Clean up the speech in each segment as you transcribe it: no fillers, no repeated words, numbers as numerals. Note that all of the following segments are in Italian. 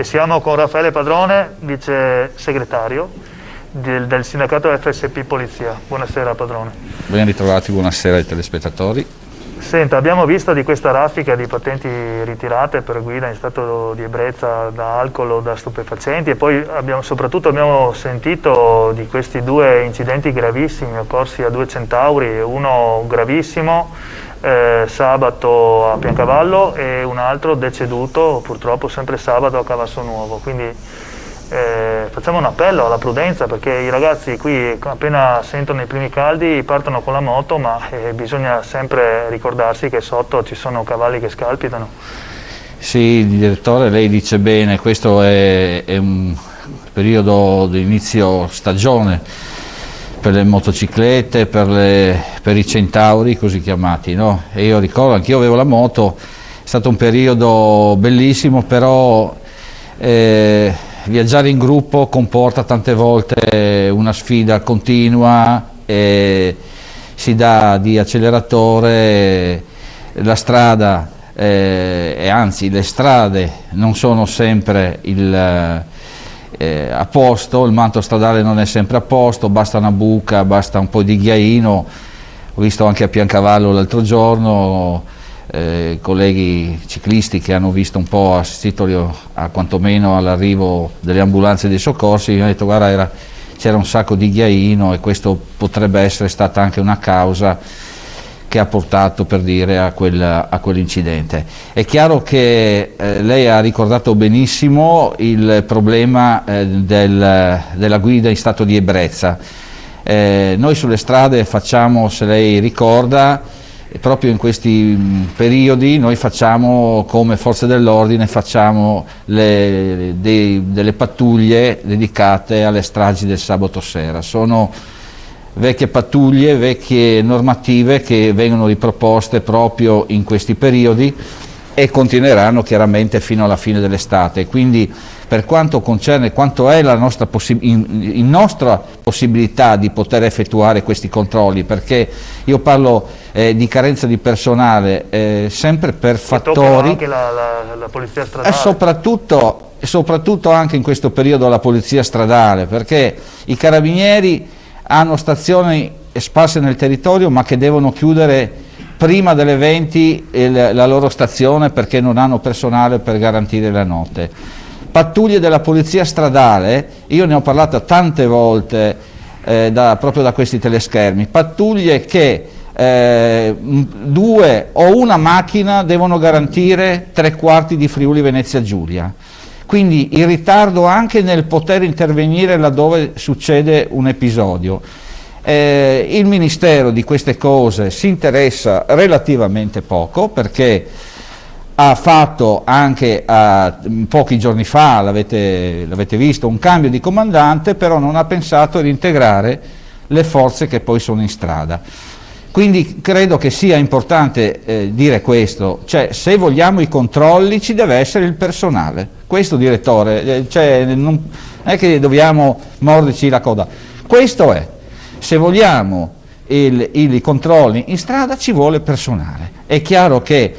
e siamo con Raffaele Padrone, vice segretario del sindacato FSP Polizia. Buonasera Padrone. Ben ritrovati, buonasera ai telespettatori. Senta, abbiamo visto di questa raffica di patenti ritirate per guida in stato di ebbrezza da alcol o da stupefacenti, e poi soprattutto abbiamo sentito di questi due incidenti gravissimi occorsi a due centauri, uno gravissimo sabato a Piancavallo e un altro deceduto purtroppo sempre sabato a Cavasso Nuovo. Quindi facciamo un appello alla prudenza, perché i ragazzi qui appena sentono i primi caldi partono con la moto, ma bisogna sempre ricordarsi che sotto ci sono cavalli che scalpitano. Sì, direttore, lei dice bene, questo è un periodo di inizio stagione per le motociclette, per i centauri così chiamati, no? E io ricordo, anch'io avevo la moto, è stato un periodo bellissimo, però viaggiare in gruppo comporta tante volte una sfida continua, si dà di acceleratore, la strada e anzi le strade non sono sempre a posto, il manto stradale non è sempre a posto, basta una buca, basta un po' di ghiaino. Ho visto anche a Piancavallo l'altro giorno colleghi ciclisti che hanno visto un po', assistito quantomeno all'arrivo delle ambulanze dei soccorsi, mi hanno detto guarda c'era un sacco di ghiaino, e questo potrebbe essere stata anche una causa che ha portato, per dire, a quell'incidente. È chiaro che lei ha ricordato benissimo il problema della guida in stato di ebbrezza. Noi sulle strade facciamo, se lei ricorda, proprio in questi periodi noi facciamo, come forze dell'ordine, facciamo delle pattuglie dedicate alle stragi del sabato sera. Sono vecchie pattuglie, vecchie normative che vengono riproposte proprio in questi periodi e continueranno chiaramente fino alla fine dell'estate. Quindi per quanto concerne quanto è la nostra possibilità di poter effettuare questi controlli, perché io parlo di carenza di personale sempre per fattori, anche la polizia stradale, e soprattutto anche in questo periodo la polizia stradale, perché i carabinieri hanno stazioni sparse nel territorio ma che devono chiudere prima delle 20 la loro stazione perché non hanno personale per garantire la notte. Pattuglie della polizia stradale, io ne ho parlato tante volte proprio da questi teleschermi, pattuglie che due o una macchina devono garantire 3/4 di Friuli Venezia Giulia. Quindi il ritardo anche nel poter intervenire laddove succede un episodio. Il Ministero di queste cose si interessa relativamente poco, perché ha fatto anche pochi giorni fa, l'avete visto, un cambio di comandante, però non ha pensato ad integrare le forze che poi sono in strada. Quindi credo che sia importante dire questo, cioè se vogliamo i controlli ci deve essere il personale. Questo, direttore, non è che dobbiamo morderci la coda, questo è. Se vogliamo i controlli in strada ci vuole personale. È chiaro che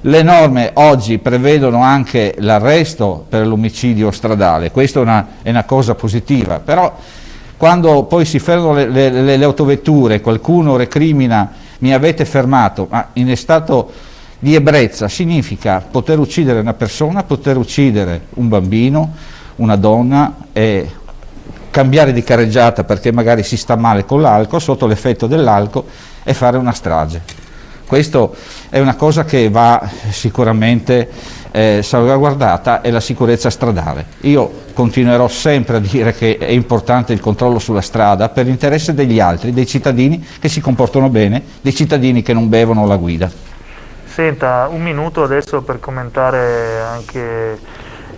le norme oggi prevedono anche l'arresto per l'omicidio stradale, questa è una cosa positiva, però quando poi si fermano le autovetture, qualcuno recrimina mi avete fermato, ma in stato di ebbrezza significa poter uccidere una persona, poter uccidere un bambino, una donna, e cambiare di carreggiata perché magari si sta male con l'alcol, sotto l'effetto dell'alcol, e fare una strage. Questo è una cosa che va sicuramente salvaguardata, è la sicurezza stradale. Io continuerò sempre a dire che è importante il controllo sulla strada per l'interesse degli altri, dei cittadini che si comportano bene, dei cittadini che non bevono la guida. Senta, un minuto adesso per commentare anche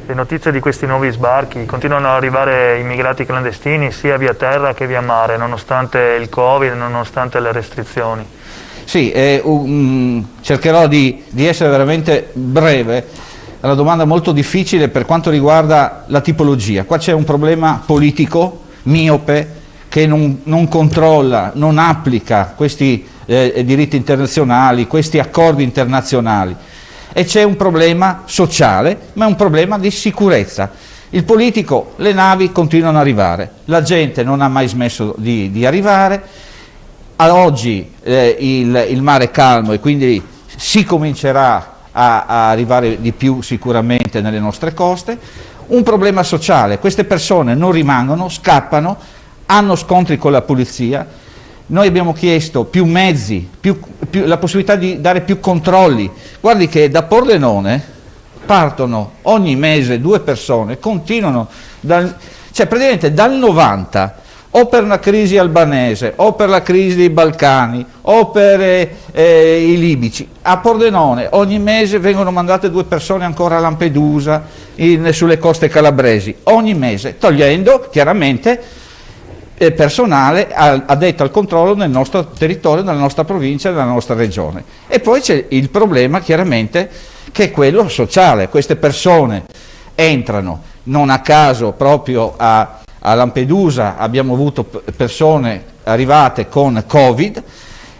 le notizie di questi nuovi sbarchi. Continuano ad arrivare immigrati clandestini sia via terra che via mare, nonostante il Covid, nonostante le restrizioni. Sì, cercherò di essere veramente breve. È una domanda molto difficile per quanto riguarda la tipologia. Qua c'è un problema politico, miope, che non controlla, non applica questi diritti internazionali, questi accordi internazionali. e c'è un problema sociale, ma è un problema di sicurezza. Il politico, le navi continuano ad arrivare, la gente non ha mai smesso di arrivare, ad oggi il mare è calmo e quindi si comincerà a arrivare di più sicuramente nelle nostre coste. Un problema sociale, queste persone non rimangono, scappano, hanno scontri con la polizia. Noi abbiamo chiesto più mezzi, la possibilità di dare più controlli. Guardi che da Pordenone partono ogni mese 2 persone, continuano, cioè praticamente dal 90, o per una crisi albanese, o per la crisi dei Balcani, o per i libici, a Pordenone ogni mese vengono mandate 2 persone ancora a Lampedusa, sulle coste calabresi, ogni mese, togliendo chiaramente personale addetto al controllo nel nostro territorio, nella nostra provincia, nella nostra regione. E poi c'è il problema chiaramente che è quello sociale. Queste persone entrano, non a caso proprio a Lampedusa abbiamo avuto persone arrivate con Covid,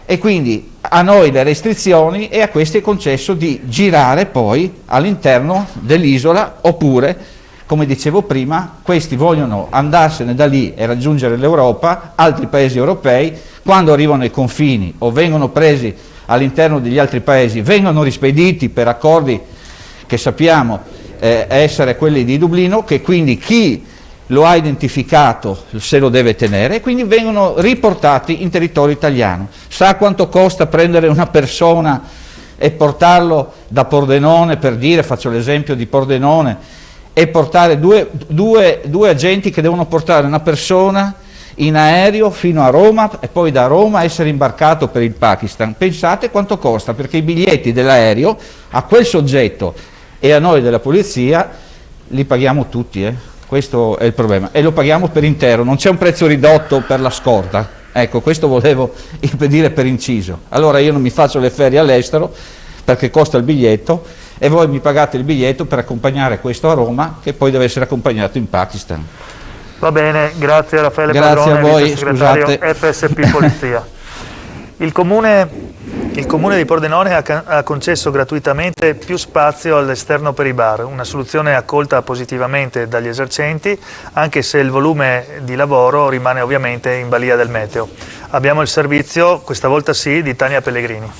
e quindi a noi le restrizioni, e a questi è concesso di girare poi all'interno dell'isola, oppure, come dicevo prima, questi vogliono andarsene da lì e raggiungere l'Europa, altri paesi europei. Quando arrivano ai confini o vengono presi all'interno degli altri paesi, vengono rispediti per accordi che sappiamo essere quelli di Dublino, che quindi chi lo ha identificato se lo deve tenere, e quindi vengono riportati in territorio italiano. Sa quanto costa prendere una persona e portarlo da Pordenone, per dire, faccio l'esempio di Pordenone, e portare due agenti che devono portare una persona in aereo fino a Roma e poi da Roma essere imbarcato per il Pakistan. Pensate quanto costa, perché i biglietti dell'aereo a quel soggetto e a noi della polizia li paghiamo tutti, Questo è il problema, e lo paghiamo per intero, non c'è un prezzo ridotto per la scorta. Ecco, questo volevo impedire per inciso. Allora io non mi faccio le ferie all'estero perché costa il biglietto, e voi mi pagate il biglietto per accompagnare questo a Roma, che poi deve essere accompagnato in Pakistan. Va bene, grazie Raffaele Grazie Padrone, a voi, vicesegretario scusate. FSP Polizia. Il comune di Pordenone ha concesso gratuitamente più spazio all'esterno per i bar, una soluzione accolta positivamente dagli esercenti, anche se il volume di lavoro rimane ovviamente in balia del meteo. Abbiamo il servizio, questa volta sì, di Tania Pellegrini.